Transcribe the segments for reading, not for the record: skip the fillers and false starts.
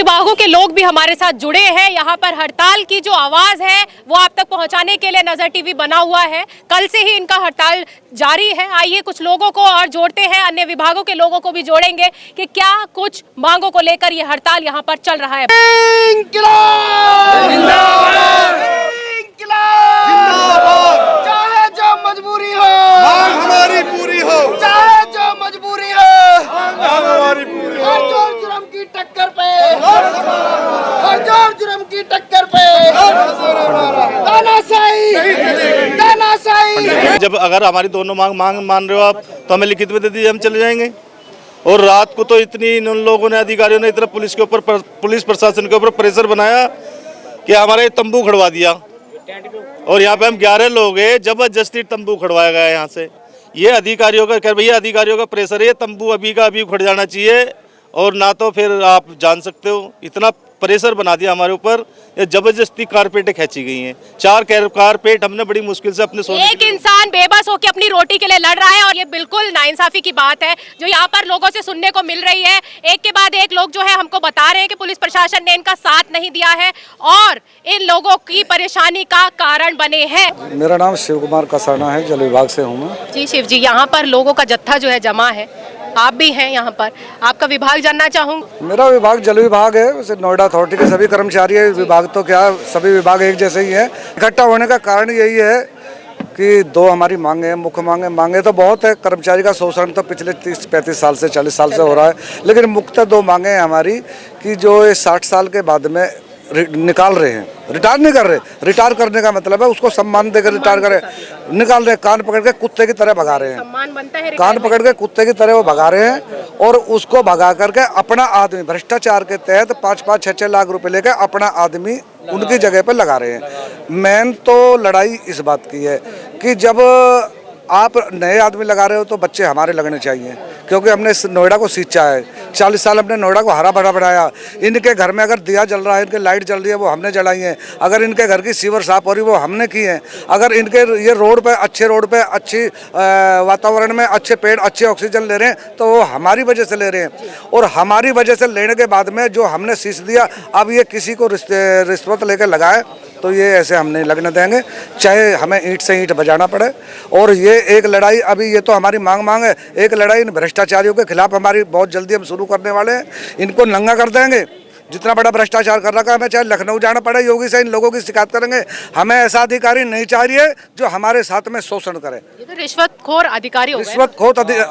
विभागों के लोग भी हमारे साथ जुड़े हैं। यहाँ पर हड़ताल की जो आवाज है वो आप तक पहुँचाने के लिए नजर टीवी बना हुआ है। कल से ही इनका हड़ताल जारी है। आइए कुछ लोगों को और जोड़ते हैं, अन्य विभागों के लोगों को भी जोड़ेंगे कि क्या कुछ मांगों को लेकर ये हड़ताल यहाँ पर चल रहा है। चाहे जो मजबूरी हो मांग हमारी पूरी हो, चाहे जो मजबूरी हो मांग हमारी पूरी हो। हर जोर जुर्म की टक्कर पे, हर जोर जुर्म की टक्कर पे तानाशाही, तानाशाही। जब अगर हमारी दोनों मांग मान रहे हो आप तो हमें लिखित में दे दीजिए, हम चले जाएंगे। और रात को तो इतनी इन लोगों ने, अधिकारियों ने इतना पुलिस के ऊपर, पुलिस प्रशासन के ऊपर प्रेशर बनाया कि हमारे तंबू खड़वा दिया। और यहाँ पे हम 11 लोग हैं, जबरदस्ती तंबू खड़वाया गया है यहाँ से। ये अधिकारियों का, भैया अधिकारियों का प्रेशर है, ये तंबू अभी का अभी खड़ जाना चाहिए। और ना तो फिर आप जान सकते हो इतना प्रेशर बना दिया हमारे ऊपर, ये जबरदस्ती कारपेटें खींची गई हैं। 4 कारपेट हमने बड़ी मुश्किल से अपने सोने। एक इंसान बेबस होकर अपनी रोटी के लिए लड़ रहा है और ये बिल्कुल नाइंसाफी की बात है जो यहाँ पर लोगों से सुनने को मिल रही है। एक के बाद एक लोग जो है हमको बता रहे हैं कि पुलिस प्रशासन ने इनका साथ नहीं दिया है और इन लोगों की परेशानी का कारण बने हैं। मेरा नाम शिव कुमार कसाना है, जल विभाग से हूँ मैं। जी शिव जी, यहाँ पर लोगों का जत्था जो है जमा है, आप भी हैं यहाँ पर, आपका विभाग जानना चाहूँगा। मेरा विभाग जल विभाग है, वैसे नोएडा अथॉरिटी के सभी कर्मचारी है। विभाग तो क्या, सभी विभाग एक जैसे ही है। इकट्ठा होने का कारण यही है कि दो हमारी मांगे हैं, मुख्य मांगे तो बहुत है। कर्मचारी का शोषण तो पिछले 30-35 साल से, 40 साल से हो रहा है, लेकिन मुख्य 2 मांगे हैं हमारी कि जो 60 साल के बाद में निकाल रहे हैं, रिटायर नहीं कर रहे। रिटायर करने का मतलब है उसको सम्मान देकर रिटायर करें, निकाल रहे हैं। कान पकड़ के कुत्ते की तरह भगा रहे हैं, सम्मान बनता है, कान पकड़ के कुत्ते की तरह वो भगा रहे हैं। और उसको भगा करके अपना आदमी भ्रष्टाचार के तहत 5-5, 6-6 लाख रुपए लेकर अपना आदमी उनकी जगह पर लगा रहे हैं। मेन तो लड़ाई इस बात की है कि जब आप नए आदमी लगा रहे हो तो बच्चे हमारे लगने चाहिए, क्योंकि हमने इस नोएडा को सींचा है। 40 साल हमने नोएडा को हरा भरा बनाया। इनके घर में अगर दिया जल रहा है, इनके लाइट जल रही है, वो हमने जलाई है। अगर इनके घर की सीवर साफ हो रही है, वो हमने की है। अगर इनके ये रोड पे, अच्छे रोड पे, अच्छी वातावरण में अच्छे पेड़, अच्छे ऑक्सीजन ले रहे हैं तो वो हमारी वजह से ले रहे हैं। और हमारी वजह से लेने के बाद में जो हमने शीश दिया, अब ये किसी को रिश्वत लेकर लगाए तो ये ऐसे हम नहीं लगने देंगे, चाहे हमें ईंट से ईंट बजाना पड़े। और ये एक लड़ाई, अभी ये तो हमारी मांग है, एक लड़ाई इन भ्रष्टाचारियों के खिलाफ हमारी बहुत जल्दी हम शुरू करने वाले हैं। इनको नंगा कर देंगे, जितना बड़ा भ्रष्टाचार कर रखा है। हमें चाहे लखनऊ जाना पड़े, योगी से इन लोगों की शिकायत करेंगे। हमें ऐसा अधिकारी नहीं चाहिए जो हमारे साथ में शोषण करे। ये तो रिश्वतखोर अधिकारी हो गए।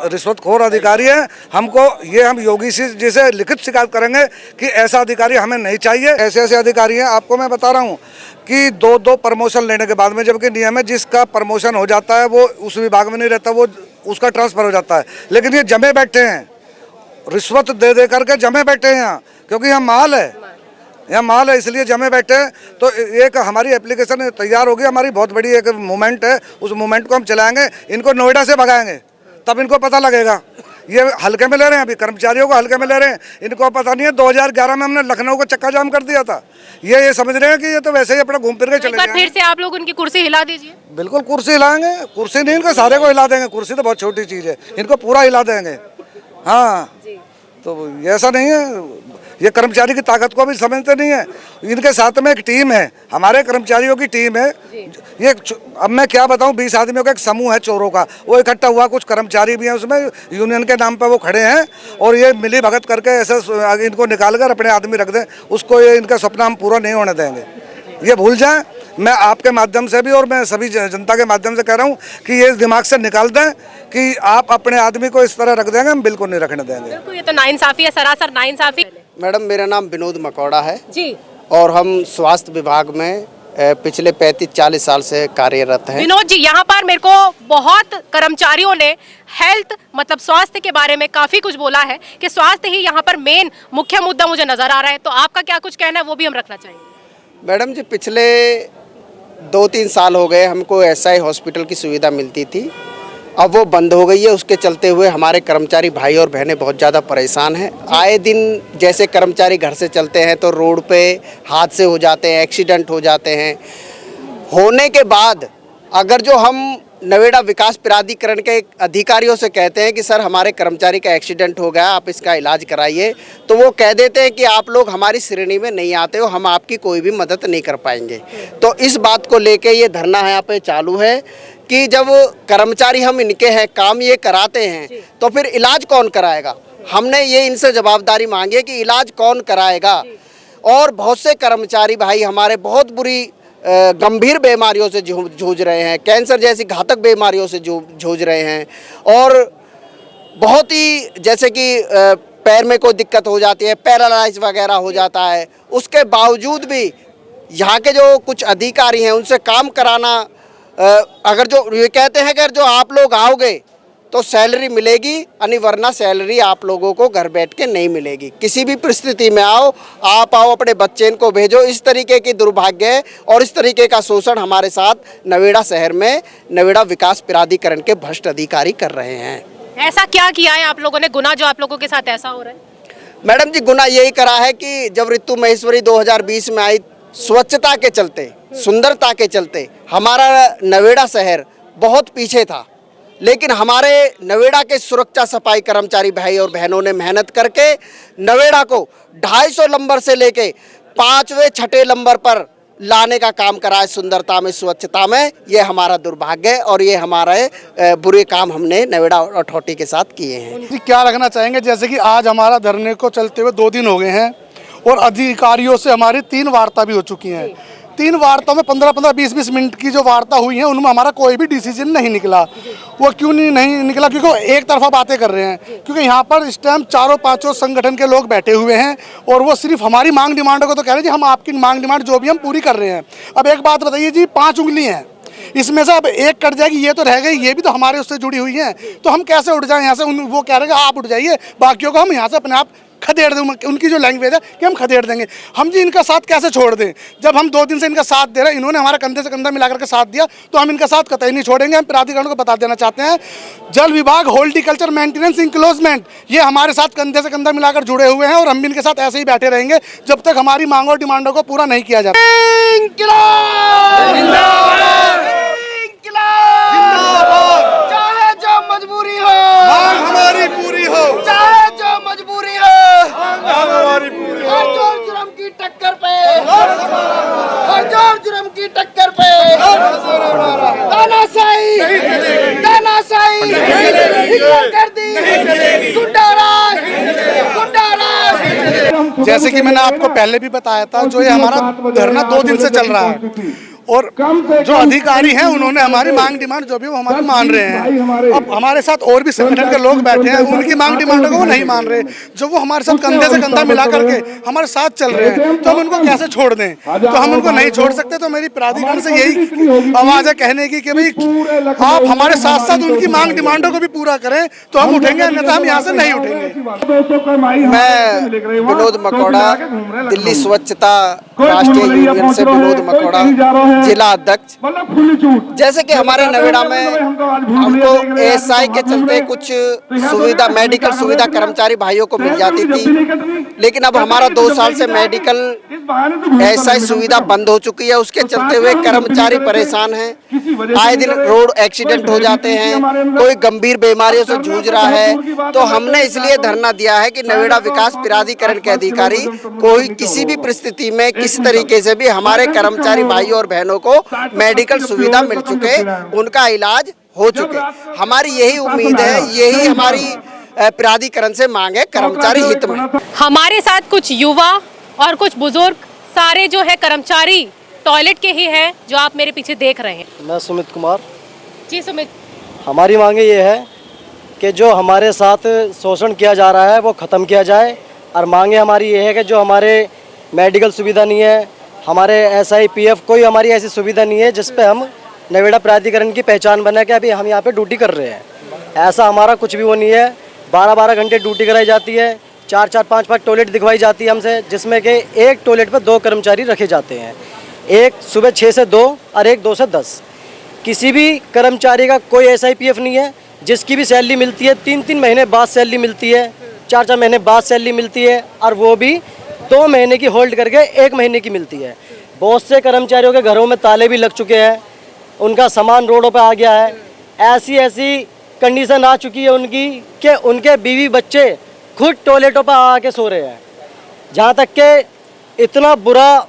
रिश्वतखोर अधिकारी है। हमको ये, हम योगी जी से लिखित शिकायत करेंगे कि ऐसा अधिकारी हमें नहीं चाहिए। ऐसे ऐसे अधिकारी हैं, आपको मैं बता रहा हूँ कि 2-2 प्रमोशन लेने के बाद में, जबकि नियम है जिसका प्रमोशन हो जाता है वो उस विभाग में नहीं रहता, वो उसका ट्रांसफर हो जाता है। लेकिन ये जमे बैठे हैं, रिश्वत दे करके जमे बैठे हैं यहाँ, क्योंकि यहाँ माल है, यहाँ माल है, इसलिए जमे बैठे हैं। तो एक हमारी एप्लीकेशन तैयार होगी, हमारी बहुत बड़ी एक मूवमेंट है, उस मूवमेंट को हम चलाएंगे। इनको नोएडा से भगाएंगे, तब इनको पता लगेगा। ये हल्के में ले रहे हैं, अभी कर्मचारियों को हल्के में ले रहे हैं। इनको पता नहीं है 2011 में हमने लखनऊ को चक्का जाम कर दिया था। ये समझ रहे हैं कि ये तो वैसे ही अपना घूम फिर के चले जाएंगे। फिर से आप लोग उनकी कुर्सी हिला दीजिए। बिल्कुल कुर्सी हिलाएंगे, कुर्सी नहीं, इनको सारे को हिला देंगे। कुर्सी तो बहुत छोटी चीज़ है, इनको पूरा हिला देंगे। हाँ, तो ऐसा नहीं है, ये कर्मचारी की ताकत को भी समझते नहीं है। इनके साथ में एक टीम है, हमारे कर्मचारियों की टीम है। ये अब मैं क्या बताऊं, 20 आदमियों का एक समूह है चोरों का, वो इकट्ठा हुआ। कुछ कर्मचारी भी हैं उसमें, यूनियन के नाम पर वो खड़े हैं। और ये मिली भगत करके ऐसे इनको निकाल कर अपने आदमी रख दें, उसको ये इनका सपना हम पूरा नहीं होने देंगे। ये भूल जाएं। मैं आपके माध्यम से भी और मैं सभी जनता के माध्यम से कह रहा हूँ कि ये दिमाग से निकाल दें कि आप अपने आदमी को इस तरह रख देंगे, हम बिल्कुल नहीं रखने देंगे। ये तो नाइंसाफी है, सरासर नाइंसाफी। मैडम, मेरा नाम विनोद मकौड़ा है जी, और हम स्वास्थ्य विभाग में पिछले 35-40 साल से कार्यरत हैं। विनोद जी, यहाँ पर मेरे को बहुत कर्मचारियों ने हेल्थ मतलब स्वास्थ्य के बारे में काफी कुछ बोला है कि स्वास्थ्य ही यहाँ पर मेन मुख्य मुद्दा मुझे नजर आ रहा है। तो आपका क्या कुछ कहना है, वो भी हम रखना चाहेंगे। मैडम जी, पिछले 2-3 साल हो गए हमको एसआई हॉस्पिटल की सुविधा मिलती थी, अब वो बंद हो गई है। उसके चलते हुए हमारे कर्मचारी भाई और बहनें बहुत ज़्यादा परेशान हैं। आए दिन जैसे कर्मचारी घर से चलते हैं तो रोड पे हादसे हो जाते हैं, एक्सीडेंट हो जाते हैं। होने के बाद अगर जो हम नवेड़ा विकास प्राधिकरण के अधिकारियों से कहते हैं कि सर हमारे कर्मचारी का एक्सीडेंट हो गया, आप इसका इलाज कराइए, तो वो कह देते हैं कि आप लोग हमारी श्रेणी में नहीं आते हो, हम आपकी कोई भी मदद नहीं कर पाएंगे। तो इस बात को लेके ये धरना यहाँ पे चालू है कि जब कर्मचारी हम इनके हैं, काम ये कराते हैं, तो फिर इलाज कौन कराएगा। हमने ये इनसे जवाबदारी मांगी है कि इलाज कौन कराएगा। और बहुत से कर्मचारी भाई हमारे बहुत बुरी गंभीर बीमारियों से जूझ रहे हैं, कैंसर जैसी घातक बीमारियों से जूझ रहे हैं, और बहुत ही जैसे कि पैर में कोई दिक्कत हो जाती है, पैरालाइज वगैरह हो जाता है, उसके बावजूद भी यहाँ के जो कुछ अधिकारी हैं उनसे काम कराना, अगर जो ये कहते हैं कि अगर जो आप लोग आओगे तो सैलरी मिलेगी, वरना सैलरी आप लोगों को घर बैठ के नहीं मिलेगी। किसी भी परिस्थिति में आओ, आप आओ, अपने बच्चे इनको भेजो। इस तरीके की दुर्भाग्य और इस तरीके का शोषण हमारे साथ नवेड़ा शहर में नवेड़ा विकास प्राधिकरण के भ्रष्ट अधिकारी कर रहे हैं। ऐसा क्या किया है आप लोगों ने, गुनाह जो आप लोगों के साथ ऐसा हो रहा है? मैडम जी, गुनाह यही करा है कि जब ऋतु महेश्वरी 2020 में आई, स्वच्छता के चलते, सुंदरता के चलते हमारा नवेड़ा शहर बहुत पीछे था, लेकिन हमारे नवेड़ा के सुरक्षा सफाई कर्मचारी भाई और बहनों ने मेहनत करके नवेड़ा को 250 नंबर से लेके 5वें 6ठे नंबर पर लाने का काम करा है। सुंदरता में, स्वच्छता में, ये हमारा दुर्भाग्य है और ये हमारे बुरे काम हमने नवेड़ा अथॉरिटी के साथ किए हैं। क्या रखना चाहेंगे, जैसे कि आज हमारा धरने को चलते हुए 2 दिन हो गए हैं और अधिकारियों से हमारी 3 वार्ता भी हो चुकी हैं। 3 वार्ताओं में 15-15, 20-20 मिनट की जो वार्ता हुई है उनमें हमारा कोई भी डिसीजन नहीं निकला। वो क्यों नहीं निकला? क्योंकि वो एक तरफा बातें कर रहे हैं। क्योंकि यहाँ पर इस टाइम 4-5 संगठन के लोग बैठे हुए हैं और वो सिर्फ हमारी मांग डिमांडों को तो कह रहे हैं जी हम आपकी मांग डिमांड जो भी हम पूरी कर रहे हैं। अब एक बात बताइए जी, 5 उंगली हैं, इसमें से अब एक कट जाएगी, ये तो रह गई, ये भी तो हमारे उससे जुड़ी हुई है, तो हम कैसे उठ जाएं यहाँ से? वो कह रहे हैं आप उठ जाइए, बाकियों को हम यहाँ से अपने आप खदेड़ दें। उनकी जो लैंग्वेज है कि हम खदेड़ देंगे। हम जी इनका साथ कैसे छोड़ दें? जब हम 2 दिन से इनका साथ दे रहे हैं, इन्होंने हमारा कंधे से कंधा मिलाकर के साथ दिया, तो हम इनका साथ कतई नहीं छोड़ेंगे। हम प्राधिकरण को बता देना चाहते हैं, जल विभाग, हॉर्टिकल्चर मेंटेनेंस, इंक्लोजमेंट, ये हमारे साथ कंधे से कंधा मिलाकर जुड़े हुए हैं और हम भी इनके साथ ऐसे ही बैठे रहेंगे जब तक हमारी मांगों और डिमांडों को पूरा नहीं किया जाता। चाहे जो मजबूरी हो, मांग हमारी पूरी हो, चाहे जो मजबूरी हो, मांग हमारी पूरी हो। हर जोर जुर्म की टक्कर पे, हर जोर जुर्म की टक्कर पे, तानाशाही, तानाशाही, हिटलरगर्दी, गुंडाराज, गुंडाराज। जैसे कि मैंने आपको पहले भी बताया था, जो ये हमारा धरना 2 दिन से चल रहा है और जो अधिकारी हैं उन्होंने हमारी मांग डिमांड जो भी वो हमारी मान रहे हैं। अब हमारे साथ और भी संगठन के लोग बैठे हैं, उनकी मांग डिमांडों को वो नहीं मान रहे। जो वो हमारे साथ कंधे से कंधा मिला करके हमारे साथ चल रहे हैं, तो हम उनको कैसे छोड़ दें? तो हम उनको नहीं छोड़ सकते। तो मेरी प्राधिकरण से यही आवाज़ है कहने की कि भाई आप हमारे साथ साथ उनकी मांग डिमांडों को भी पूरा करें तो हम उठेंगे, अन्यथा हम यहाँ से नहीं उठेंगे। मैं विनोद मकोड़ा, दिल्ली स्वच्छता राष्ट्रीय यूनियन से विनोद मकोड़ा, जिला अध्यक्ष। जैसे कि हमारे नवेड़ा में हमको एएसआई के चलते कुछ सुविधा, मेडिकल सुविधा कर्मचारी भाइयों को मिल जाती थी, लेकिन अब हमारा 2 साल से मेडिकल एएसआई सुविधा बंद हो चुकी है। उसके चलते हुए कर्मचारी परेशान हैं, आए दिन रोड एक्सीडेंट हो जाते हैं, कोई गंभीर बीमारियों से जूझ रहा है। तो हमने इसलिए धरना दिया है कि नवेड़ा विकास प्राधिकरण के अधिकारी कोई किसी भी परिस्थिति में किसी तरीके से भी हमारे कर्मचारी भाई और बहनों को मेडिकल सुविधा मिल चुके, उनका इलाज हो चुके। हमारी यही उम्मीद है, यही हमारी प्राधिकरण से मांग है कर्मचारी हित में। हमारे साथ कुछ युवा और कुछ बुजुर्ग, सारे जो है कर्मचारी टॉयलेट के ही हैं, जो आप मेरे पीछे देख रहे हैं। मैं सुमित कुमार। जी सुमित, हमारी मांगे ये है कि जो हमारे साथ शोषण किया जा रहा है वो ख़त्म किया जाए। और मांगे हमारी ये है कि जो हमारे मेडिकल सुविधा नहीं है, हमारे SIPF कोई हमारी ऐसी सुविधा नहीं है जिस पे हम नवेड़ा प्राधिकरण की पहचान बना के अभी हम यहाँ पे ड्यूटी कर रहे हैं। ऐसा हमारा कुछ भी वो नहीं है। 12-12 घंटे ड्यूटी कराई जाती है, 4-4, 5-5 टॉयलेट दिखवाई जाती है हमसे, जिसमें कि एक टॉयलेट पर 2 कर्मचारी रखे जाते हैं। एक सुबह 6 से 2 और एक 2 से 10। किसी भी कर्मचारी का कोई SIPF नहीं है। जिसकी भी सैलरी मिलती है 3-3 महीने बाद सैलरी मिलती है, 4-4 महीने बाद सैलरी मिलती है, और वो भी 2 महीने की होल्ड करके 1 महीने की मिलती है। बहुत से कर्मचारियों के घरों में ताले भी लग चुके हैं। उनका सामान रोडों पे आ गया है। ऐसी ऐसी कंडीशन आ चुकी है उनकी कि उनके बीवी बच्चे खुद टॉयलेटों पर आके सो रहे हैं। जहाँ तक कि इतना बुरा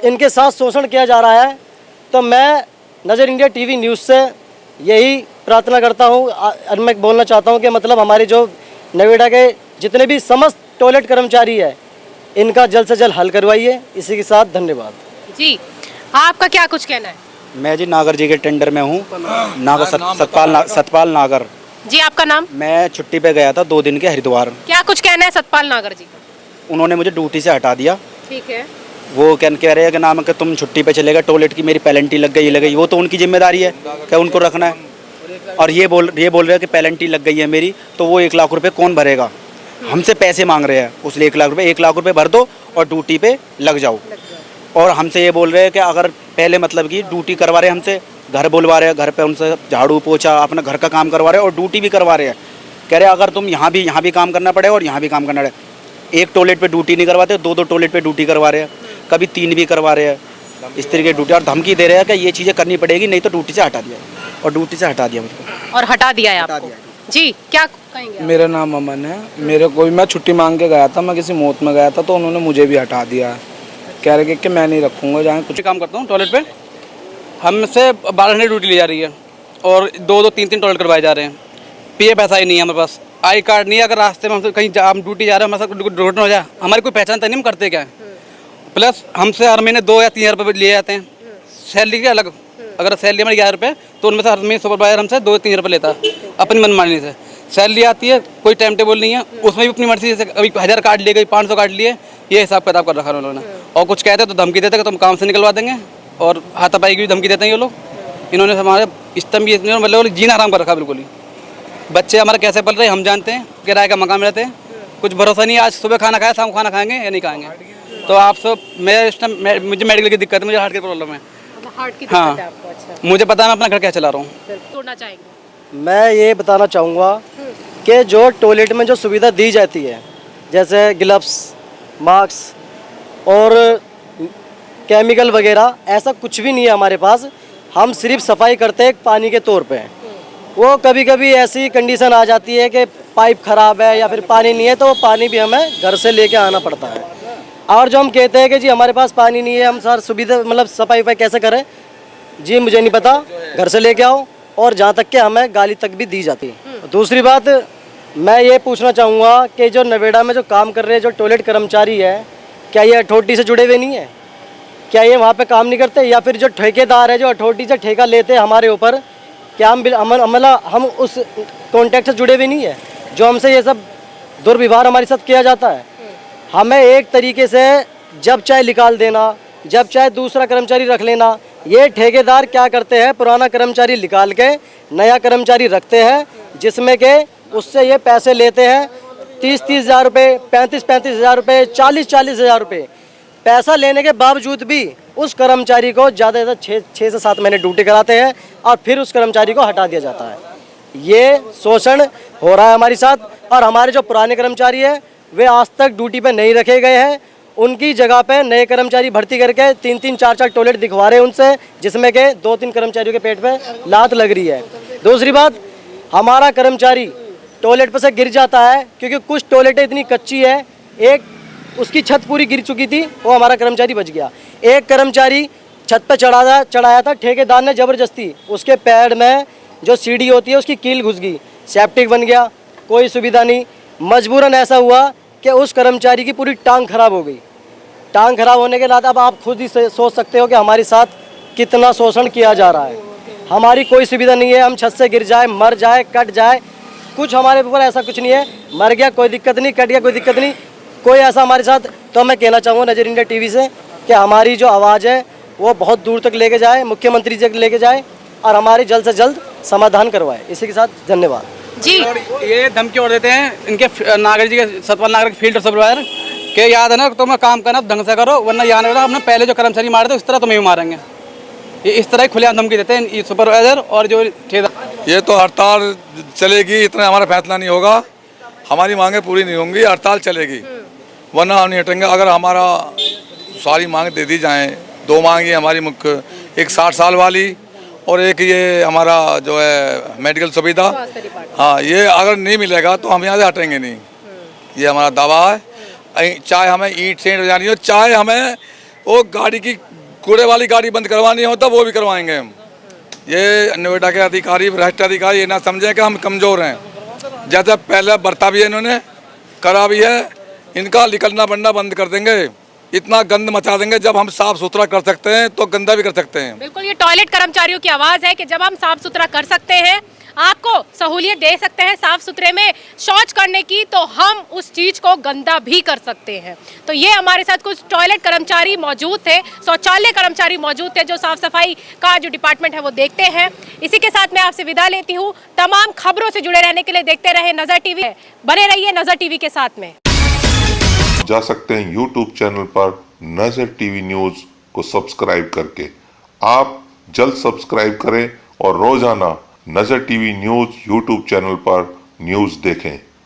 इनके साथ शोषण किया जा रहा है। तो मैं नज़र इंडिया टीवी न्यूज़ से यही प्रार्थना करता हूँ और मैं बोलना चाहता हूँ कि मतलब हमारे जो नोएडा के जितने भी समस्त टॉयलेट कर्मचारी है, इनका जल्द से जल्द हल करवाइए। इसी के साथ धन्यवाद जी, आपका क्या कुछ कहना है? मैं जी नागर जी के टेंडर में हूँ, सतपाल नागर। जी, आपका नाम? मैं छुट्टी पे गया था 2 दिन के हरिद्वार। क्या कुछ कहना है सतपाल नागर जी का? उन्होंने मुझे ड्यूटी से हटा दिया। ठीक है। वो कह रहे हैं कि नाम है कि तुम छुट्टी पे चलेगा, टॉयलेट की मेरी पेनल्टी लग गई, वो तो उनकी जिम्मेदारी है क्या उनको रखना है। और ये बोल रहे हैं कि पेनल्टी लग गई है मेरी, तो वो 1 लाख रुपए कौन भरेगा। हमसे पैसे मांग रहे हैं, उसलिए 1 लाख रुपए भर दो और ड्यूटी पे लग जाओ। और हमसे ये बोल रहे हैं कि अगर पहले मतलब कि ड्यूटी करवा रहे हैं हमसे, घर बुलवा रहे हैं, घर पे उनसे झाड़ू पोछा अपना घर का काम करवा रहे हैं और ड्यूटी भी करवा रहे हैं। कह रहे हैं अगर तुम यहाँ भी काम करना पड़ेगा और यहाँ भी काम करना पड़ेगा। एक टॉयलेट पे ड्यूटी नहीं करवाते, 2 टॉयलेट पे ड्यूटी करवा रहे हैं, कभी 3 भी करवा रहे हैं। इस तरीके की ड्यूटी और धमकी दे रहे हैं कि ये चीज़ें करनी पड़ेगी, नहीं तो ड्यूटी से हटा दिया। और ड्यूटी से हटा दिया मुझको। और हटा दिया है आपको? जी, क्या कहेंगे आप? मेरा नाम अमन है। मेरे को मैं छुट्टी मांग के गया था, मैं किसी मौत में गया था, तो उन्होंने मुझे भी हटा दिया। कह रहे कि मैं नहीं रखूँगा, जहाँ कुछ काम करता हूँ टॉयलेट पे। हमसे 12 घंटे ड्यूटी ली जा रही है और 2-2, 3-3 टॉयलेट करवाए जा रहे हैं। पीएफ ऐसा ही नहीं है हमारे पास, आई कार्ड नहीं है। अगर रास्ते में हम कहीं हम ड्यूटी जा रहे हैं, हमारे साथ दुर्घटना हो जाए, हमारी कोई पहचान तो नहीं, हम करते क्या है। प्लस हमसे हर महीने 2 या 3 हज़ार रुपये लिए जाते हैं सैलरी के अलग। अगर सैलरी हमारी 11 रुपये, तो उनमें से हर महीने सुपरवाइजर हमसे 2-3 रुपये लेता है अपनी मनमानी से। सैलरी आती है, कोई टाइम टेबल नहीं है, उसमें भी अपनी मर्जी से कभी 1000 काट लिए, कभी 500 काट लिए। ये हिसाब किताब कर रखा है उन्होंने। और कुछ कहते तो धमकी देते कि तुम काम से निकलवा देंगे, और हाथापाई की भी धमकी देते हैं ये लोग। इन्होंने हमारे स्तंभ मतलब जीना हराम कर रखा बिल्कुल ही। बच्चे हमारे कैसे पल रहे हैं हम जानते हैं, किराए का मकान में रहते हैं, कुछ भरोसा नहीं। आज सुबह खाना खाया, शाम को खाना खाएंगे या नहीं खाएंगे। तो आप सब, मैं इस टाइम मुझे मेडिकल की दिक्कत है, मुझे हार्ट की प्रॉब्लम है। हार्ट की हाँ, दिक्कत है आपको? अच्छा, मुझे पता है मैं अपना घर क्या चला रहा हूँ। तोड़ना चाहेंगे? मैं ये बताना चाहूँगा कि जो टॉयलेट में जो सुविधा दी जाती है, जैसे ग्लव्स, मास्क और केमिकल वगैरह, ऐसा कुछ भी नहीं है हमारे पास। हम सिर्फ सफाई करते हैं पानी के तौर पे। वो कभी कभी ऐसी कंडीशन आ जाती है कि पाइप ख़राब है या फिर पानी नहीं है, तो वो पानी भी हमें घर से लेके आना पड़ता है। और जो हम कहते हैं कि जी हमारे पास पानी नहीं है, हम सर सुविधा मतलब सफाई वफाई कैसे करें, जी मुझे नहीं पता, घर से लेके आओ। और जहाँ तक कि हमें गाली तक भी दी जाती है। दूसरी बात मैं ये पूछना चाहूँगा कि जो नोएडा में जो काम कर रहे हैं जो टॉयलेट कर्मचारी है, क्या ये अथॉरिटी से जुड़े हुए नहीं है? क्या ये वहाँ पे काम नहीं करते? या फिर जो ठेकेदार है जो अथॉरिटी से ठेका लेते हैं हमारे ऊपर, क्या हम उस कॉन्टैक्ट से जुड़े हुए नहीं है जो हमसे ये सब दुर्व्यवहार हमारे साथ किया जाता है? हमें एक तरीके से जब चाहे निकाल देना, जब चाहे दूसरा कर्मचारी रख लेना। ये ठेकेदार क्या करते हैं, पुराना कर्मचारी निकाल के नया कर्मचारी रखते हैं, जिसमें कि उससे ये पैसे लेते हैं 30-30 हज़ार रुपये, 35-35 हज़ार रुपये, 40-40 हज़ार रुपये। पैसा लेने के बावजूद भी उस कर्मचारी को ज़्यादा से ज़्यादा 6 से 7 महीने ड्यूटी कराते हैं और फिर उस कर्मचारी को हटा दिया जाता है। ये शोषण हो रहा है हमारे साथ। और हमारे जो पुराने कर्मचारी हैं वे आज तक ड्यूटी पे नहीं रखे गए हैं, उनकी जगह पे नए कर्मचारी भर्ती करके 3-3, 4-4 टॉयलेट दिखवा रहे हैं उनसे, जिसमें के 2-3 कर्मचारियों के पेट पे लात लग रही है। दूसरी बात, हमारा कर्मचारी टॉयलेट पर से गिर जाता है क्योंकि कुछ टॉयलेटें इतनी कच्ची है, एक उसकी छत पूरी गिर चुकी थी, वो हमारा कर्मचारी बच गया। एक कर्मचारी छत पर चढ़ाया था, ठेकेदार ने ज़बरदस्ती उसके पैर में जो सीढ़ी होती है उसकी कील घुस गई, सेप्टिक बन गया, कोई सुविधा नहीं। मजबूरन ऐसा हुआ कि उस कर्मचारी की पूरी टांग खराब हो गई। टांग खराब होने के बाद अब आप खुद ही सोच सकते हो कि हमारे साथ कितना शोषण किया जा रहा है। हमारी कोई सुविधा नहीं है, हम छत से गिर जाए, मर जाए, कट जाए, कुछ हमारे ऊपर ऐसा कुछ नहीं है। मर गया कोई दिक्कत नहीं, कट गया कोई दिक्कत नहीं, कोई ऐसा हमारे साथ। तो मैं कहना चाहूँगा नज़र इंडिया टीवी से कि हमारी जो आवाज़ है वो बहुत दूर तक लेके जाए, मुख्यमंत्री तक लेके जाए और हमारी जल्द से जल्द समाधान करवाए। इसी के साथ धन्यवाद जी। और ये धमकी और देते हैं इनके नागर जी के, सतपाल नागर के फील्ड सुपरवाइजर के, याद है ना तुम्हें काम करना ढंग से करो, वरना यहाँ नहीं, हमने पहले जो कर्मचारी मारे थे उस तरह तुम्हें भी मारेंगे। ये इस तरह खुलेआम धमकी देते हैं ये सुपरवाइजर और जो ठेकेदार। ये तो हड़ताल चलेगी, इतना हमारा फैसला नहीं होगा, हमारी मांगे पूरी नहीं होंगी, हड़ताल चलेगी, वरना हम नहीं हटेंगे। अगर हमारा सारी मांग दे दी जाएँ, 2 मांगी हमारी मुख्य, एक 60 साल वाली और एक ये हमारा जो है मेडिकल सुविधा, हाँ ये अगर नहीं मिलेगा तो हम यहाँ से हटेंगे नहीं, ये हमारा दावा है। चाहे हमें ईंट सेंट बजानी हो, चाहे हमें वो गाड़ी की कूड़े वाली गाड़ी बंद करवानी हो तो वो भी करवाएंगे हम। ये नोएडा के अधिकारी, भ्रष्ट अधिकारी ये ना समझें कि हम कमज़ोर हैं, जैसे पहले बरता भी है इन्होंने, करा भी है, इनका निकलना बनना बंद कर देंगे, इतना गंद मचा देंगे। जब हम साफ सुथरा कर सकते हैं तो गंदा भी कर सकते हैं। बिल्कुल, ये टॉयलेट कर्मचारियों की आवाज है कि जब हम साफ सुथरा कर सकते हैं, आपको सहूलियत दे सकते हैं साफ सुथरे में शौच करने की, तो हम उस चीज को गंदा भी कर सकते हैं। तो ये हमारे साथ कुछ टॉयलेट कर्मचारी मौजूद थे, शौचालय कर्मचारी मौजूद थे जो साफ सफाई का जो डिपार्टमेंट है वो देखते हैं। इसी के साथ मैं आपसे विदा लेती हूँ। तमाम खबरों से जुड़े रहने के लिए देखते रहे नजर टीवी, बने रहिए नजर टीवी के साथ में। जा सकते हैं YouTube चैनल पर नजर टीवी न्यूज को सब्सक्राइब करके। आप जल्द सब्सक्राइब करें और रोजाना नजर टीवी न्यूज YouTube चैनल पर न्यूज देखें।